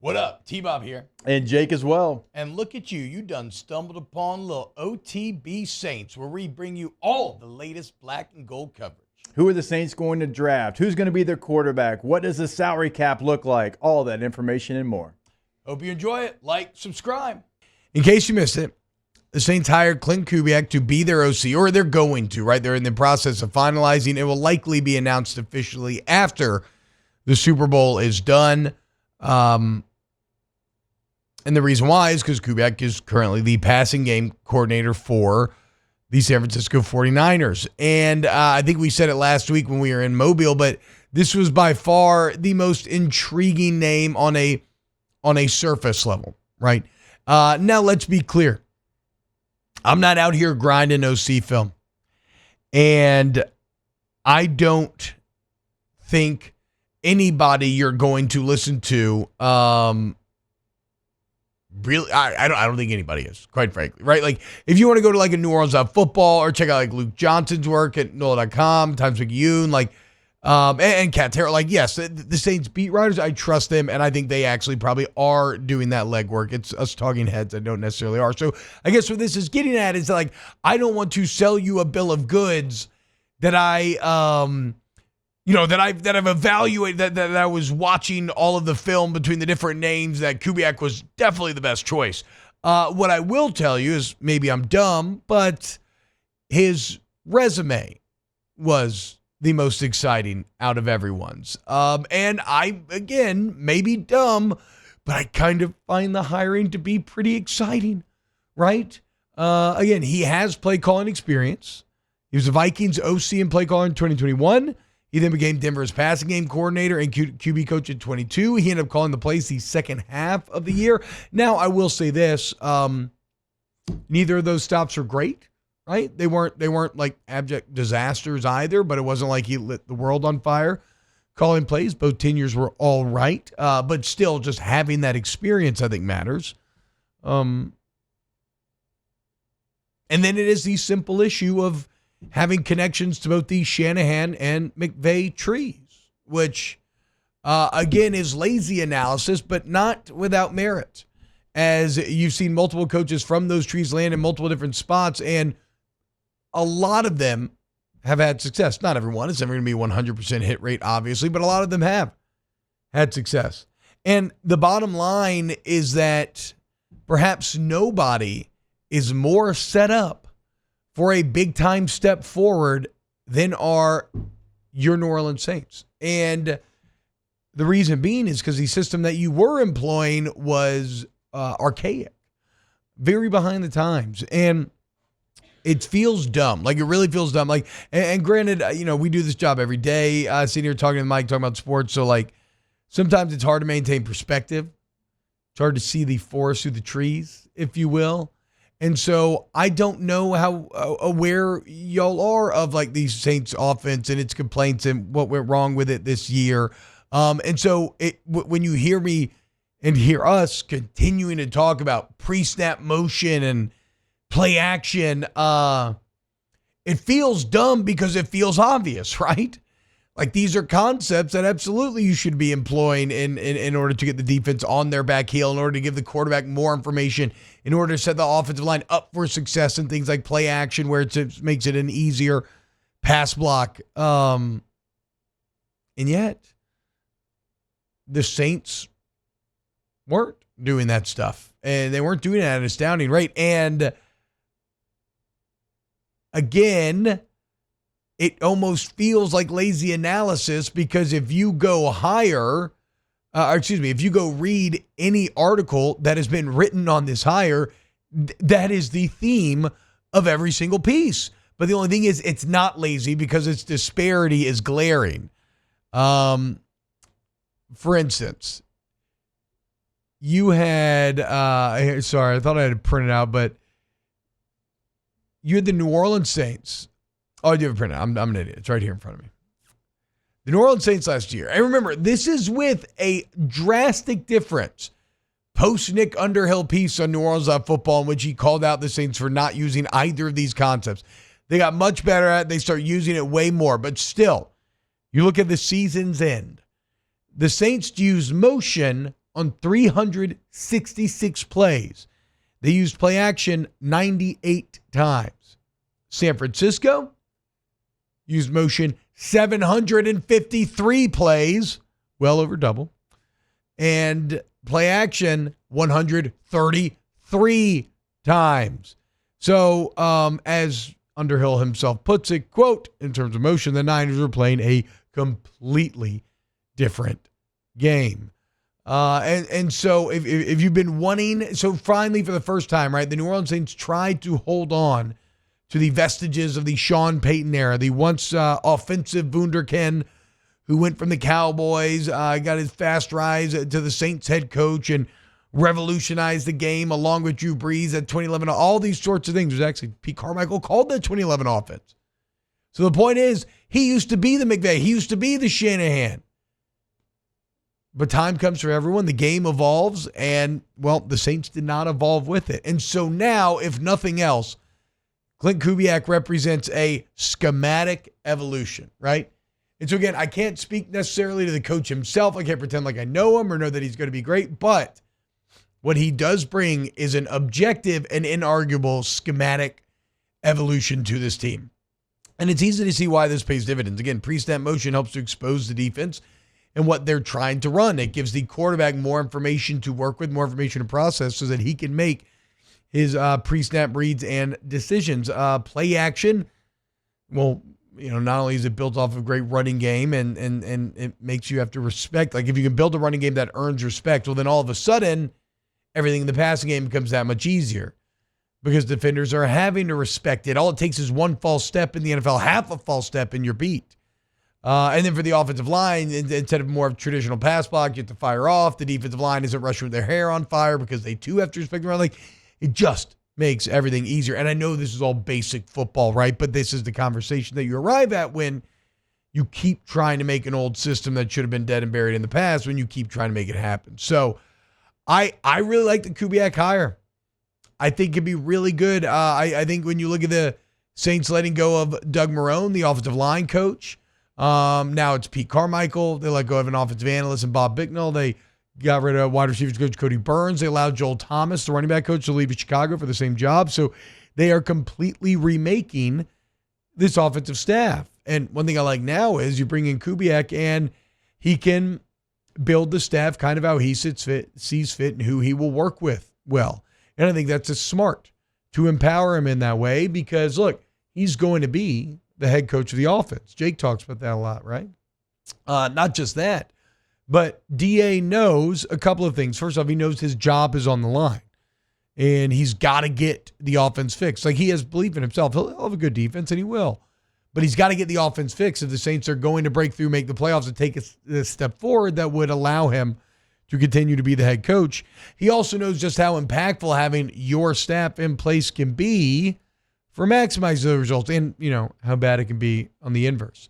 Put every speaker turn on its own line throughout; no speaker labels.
What up? T-Bob here.
And Jake as well.
And look at you. You done stumbled upon little OTB Saints, where we bring you all the latest black and gold coverage.
Who are the Saints going to draft? Who's going to be their quarterback? What does the salary cap look like? All that information and more.
Hope you enjoy it. Like, subscribe. In case you missed it, the Saints hired Klint Kubiak to be their OC, or they're going to, right? They're in the process of finalizing. It will likely be announced officially after the Super Bowl is done. And the reason why is because Kubiak is currently the passing game coordinator for the San Francisco 49ers. And I think we said it last week when we were in Mobile, but this was by far the most intriguing name on a surface level, right? Now, let's be clear. I'm not out here grinding OC film. And I don't think anybody you're going to listen to really, I don't think anybody is, quite frankly, right? Like, if you want to go to like a New Orleans football or check out like Luke Johnson's work at NOLA.com, Times Picayune, like, and Cat Terrell, like, yes, the Saints beat writers, I trust them, and I think they actually probably are doing that legwork. It's us talking heads that don't necessarily are. So I guess what this is getting at is like, I don't want to sell you a bill of goods that that I've evaluated, that I was watching all of the film between the different names, that Kubiak was definitely the best choice. What I will tell you is, maybe I'm dumb, but his resume was the most exciting out of everyone's. And I, again, maybe dumb, but I kind of find the hiring to be pretty exciting, right? Again, he has play calling experience. He was the Vikings OC and play caller in 2021. He then became Denver's passing game coordinator and QB coach at 22. He ended up calling the plays the second half of the year. Now, I will say this. Neither of those stops were great, right? They weren't like abject disasters either, but it wasn't like he lit the world on fire calling plays. Both tenures were all right. But still, just having that experience, I think, matters. And then it is the simple issue of having connections to both the Shanahan and McVay trees, which, again, is lazy analysis, but not without merit, as you've seen multiple coaches from those trees land in multiple different spots, and a lot of them have had success. Not everyone. It's never going to be 100% hit rate, obviously, but a lot of them have had success. And the bottom line is that perhaps nobody is more set up for a big-time step forward than are your New Orleans Saints. And the reason being is because the system that you were employing was archaic, very behind the times. And it feels dumb. Like, it really feels dumb. Like, and granted, we do this job every day, sitting here talking to Mike, talking about sports. So, like, sometimes it's hard to maintain perspective. It's hard to see the forest through the trees, if you will. And so I don't know how aware y'all are of like the Saints offense and its complaints and what went wrong with it this year. And so when you hear me and hear us continuing to talk about pre-snap motion and play action, it feels dumb because it feels obvious, right? Like, these are concepts that absolutely you should be employing in order to get the defense on their back heel, in order to give the quarterback more information, in order to set the offensive line up for success and things like play action, where it makes it an easier pass block. And yet, the Saints weren't doing that stuff. And they weren't doing it at an astounding rate. And again, it almost feels like lazy analysis, because if you go hire, if you go read any article that has been written on this hire, that is the theme of every single piece. But the only thing is, it's not lazy because its disparity is glaring. For instance, you had, sorry, I thought I had it printed out, but you had the New Orleans Saints. Oh, I do have it printed out. I'm an idiot. It's right here in front of me. The New Orleans Saints last year. And remember, this is with a drastic difference. Post-Nick Underhill piece on New Orleans football, in which he called out the Saints for not using either of these concepts. They got much better at it. They start using it way more. But still, you look at the season's end. The Saints used motion on 366 plays. They used play action 98 times. San Francisco used motion 753 plays, well over double, and play action 133 times. So, as Underhill himself puts it, quote, in terms of motion, the Niners were playing a completely different game. And so if you've been wanting, so finally for the first time, right, the New Orleans Saints tried to hold on to the vestiges of the Sean Payton era, the once offensive wunderkind who went from the Cowboys, got his fast rise to the Saints head coach and revolutionized the game along with Drew Brees at 2011. All these sorts of things. There's actually Pete Carmichael called that 2011 offense. So the point is, he used to be the McVay. He used to be the Shanahan. But time comes for everyone. The game evolves, and, well, the Saints did not evolve with it. And so now, if nothing else, Klint Kubiak represents a schematic evolution, right? And so, again, I can't speak necessarily to the coach himself. I can't pretend like I know him or know that he's going to be great. But what he does bring is an objective and inarguable schematic evolution to this team. And it's easy to see why this pays dividends. Again, pre-snap motion helps to expose the defense and what they're trying to run. It gives the quarterback more information to work with, more information to process so that he can make his pre-snap reads and decisions. Play action, well, not only is it built off of a great running game and it makes you have to respect, like if you can build a running game that earns respect, well, then all of a sudden, everything in the passing game becomes that much easier because defenders are having to respect it. All it takes is one false step in the NFL, half a false step and you're beat. And then for the offensive line, instead of more of traditional pass block, you have to fire off. The defensive line isn't rushing with their hair on fire because they too have to respect the run. Like, it just makes everything easier. And I know this is all basic football, right? But this is the conversation that you arrive at when you keep trying to make an old system that should have been dead and buried in the past, when you keep trying to make it happen. So I really like the Kubiak hire. I think it'd be really good. I think when you look at the Saints letting go of Doug Marrone, the offensive line coach, now it's Pete Carmichael. They let go of an offensive analyst and Bob Bicknell. They got rid of wide receivers coach Cody Burns. They allowed Joel Thomas, the running back coach, to leave at Chicago for the same job. So they are completely remaking this offensive staff. And one thing I like now is you bring in Kubiak and he can build the staff kind of how he sees fit and who he will work with well. And I think that's just smart to empower him in that way because, look, he's going to be the head coach of the offense. Jake talks about that a lot, right? Not just that, but DA knows a couple of things. First off, he knows his job is on the line, and he's got to get the offense fixed. Like, he has belief in himself. He'll have a good defense, and he will. But he's got to get the offense fixed if the Saints are going to break through, make the playoffs, and take a step forward that would allow him to continue to be the head coach. He also knows just how impactful having your staff in place can be for maximizing the results and, how bad it can be on the inverse.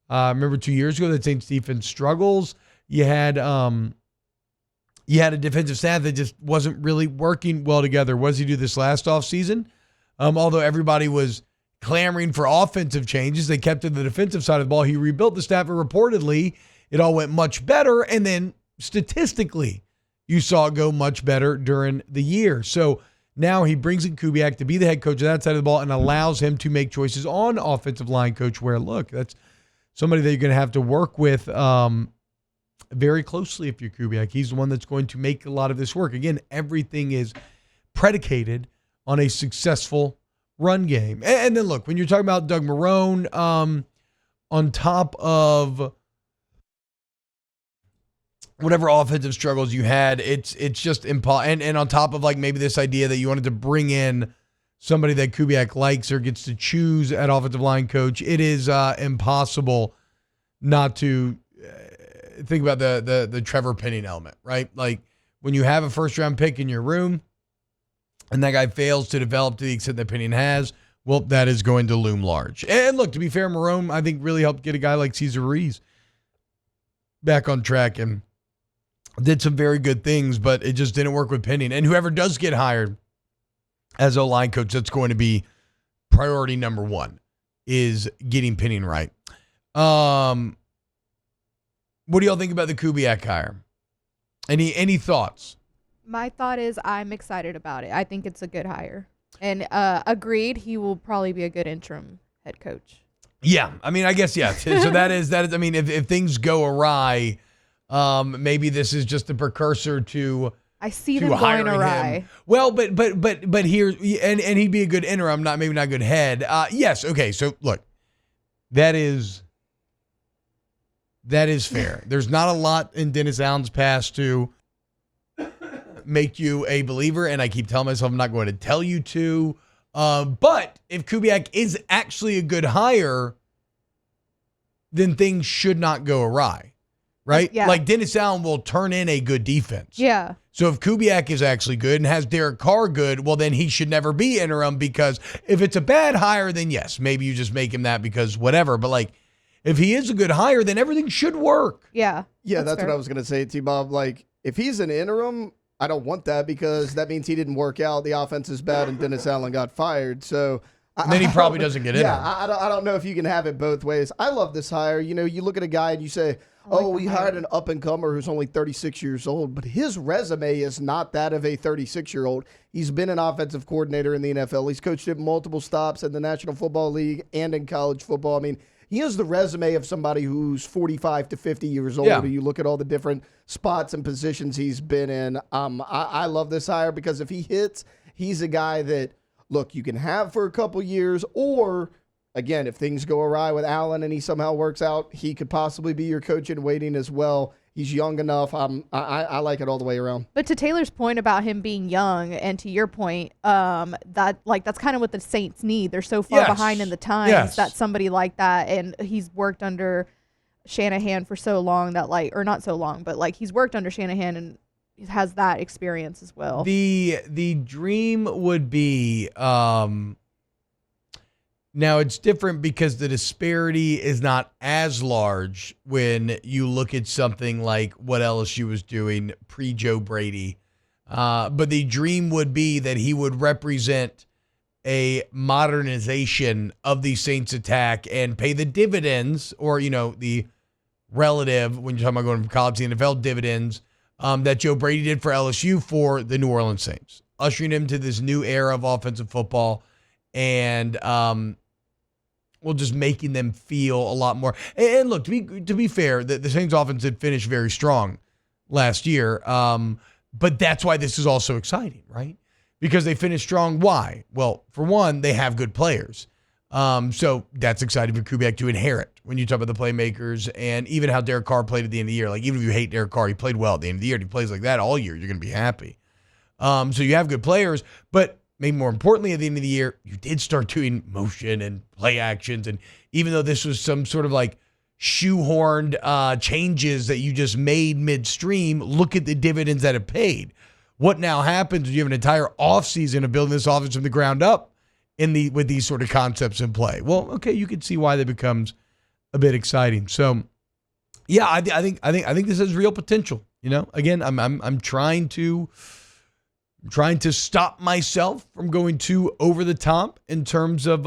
Remember 2 years ago, the Saints defense struggles. You had a defensive staff that just wasn't really working well together. What does he do this last offseason? Although everybody was clamoring for offensive changes, they kept to the defensive side of the ball. He rebuilt the staff, and reportedly it all went much better. And then statistically, you saw it go much better during the year. So now he brings in Kubiak to be the head coach of that side of the ball and allows him to make choices on offensive line coach where, look, that's somebody that you're going to have to work with very closely if you're Kubiak. He's the one that's going to make a lot of this work. Again, everything is predicated on a successful run game. And then, look, when you're talking about Doug Marrone, on top of whatever offensive struggles you had, it's just impossible. And on top of, like, maybe this idea that you wanted to bring in somebody that Kubiak likes or gets to choose at offensive line coach, it is impossible not to think about the Trevor Penning element, right? Like, when you have a first-round pick in your room and that guy fails to develop to the extent that Penning has, well, that is going to loom large. And look, to be fair, Marrone, I think, really helped get a guy like Cesar Ruiz back on track and did some very good things, but it just didn't work with Penning. And whoever does get hired as O-line coach, that's going to be priority number one, is getting Penning right. What do y'all think about the Kubiak hire? Any thoughts?
My thought is I'm excited about it. I think it's a good hire. And agreed, he will probably be a good interim head coach.
Yeah, I mean, I guess, yeah. So that is, I mean, if things go awry, maybe this is just a precursor to
I see them going awry.
Him. Well, but here, and he'd be a good interim, maybe not a good head. Yes, okay, so look, that is fair. There's not a lot in Dennis Allen's past to make you a believer, and I keep telling myself I'm not going to tell you to. But if Kubiak is actually a good hire, then things should not go awry, right?
Yeah.
Like Dennis Allen will turn in a good defense.
Yeah.
So if Kubiak is actually good and has Derek Carr good, well, then he should never be interim, because if it's a bad hire, then yes, maybe you just make him that because whatever. But like, if he is a good hire, then everything should work.
Yeah.
Yeah, that's
fair.
what I was going to say, T-Bob. Like, if he's an interim, I don't want that, because that means he didn't work out. The offense is bad, and Dennis Allen got fired. So
Then he probably doesn't get in.
Yeah, I don't know if you can have it both ways. I love this hire. You know, you look at a guy and you say, we hired an up-and-comer who's only 36 years old, but his resume is not that of a 36-year-old. He's been an offensive coordinator in the NFL. He's coached at multiple stops in the National Football League and in college football. I mean, he has the resume of somebody who's 45 to 50 years old.
Yeah.
You look at all the different spots and positions he's been in. I love this hire, because if he hits, he's a guy that, look, you can have for a couple years, or, again, if things go awry with Allen and he somehow works out, he could possibly be your coach in waiting as well. He's young enough. I like it all the way around.
But to Taylor's point about him being young, and to your point, that's kind of what the Saints need. They're so far behind in the times that somebody like that, and he's worked under Shanahan for so long that, like, or not so long, but like he's worked under Shanahan and has that experience as well.
The dream would be, now it's different because the disparity is not as large when you look at something like what LSU was doing pre-Joe Brady. But the dream would be that he would represent a modernization of the Saints attack and pay the dividends, or, you know, the relative, when you're talking about going from college to the NFL, dividends that Joe Brady did for LSU for the New Orleans Saints, ushering him to this new era of offensive football, and well, just making them feel a lot more. And look, to be fair, the Saints offense did finish very strong last year, but that's why this is also exciting, right? Because they finished strong. Why? Well, for one, they have good players. So that's exciting for Kubiak to inherit when you talk about the playmakers, and even how Derek Carr played at the end of the year. Like, even if you hate Derek Carr, he played well at the end of the year. And he plays like that all year, you're going to be happy. So you have good players, but maybe more importantly, at the end of the year, you did start doing motion and play actions. And even though this was some sort of like shoehorned changes that you just made midstream, look at the dividends that it paid. What now happens when you have an entire offseason of building this offense from the ground up with these sort of concepts in play? Well, okay, you can see why that becomes a bit exciting. So, yeah, I think this has real potential. You know, again, I'm trying to stop myself from going too over the top in terms of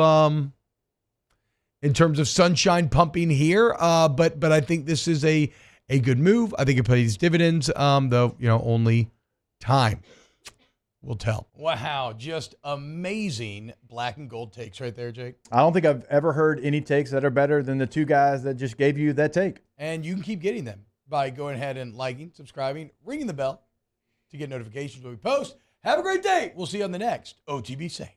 sunshine pumping here. But I think this is a good move. I think it pays dividends. Though, you know, only time will tell. Wow, just amazing black and gold takes right there, Jake.
I don't think I've ever heard any takes that are better than the two guys that just gave you that take.
And you can keep getting them by going ahead and liking, subscribing, ringing the bell to get notifications when we post. Have a great day. We'll see you on the next OTB Saints.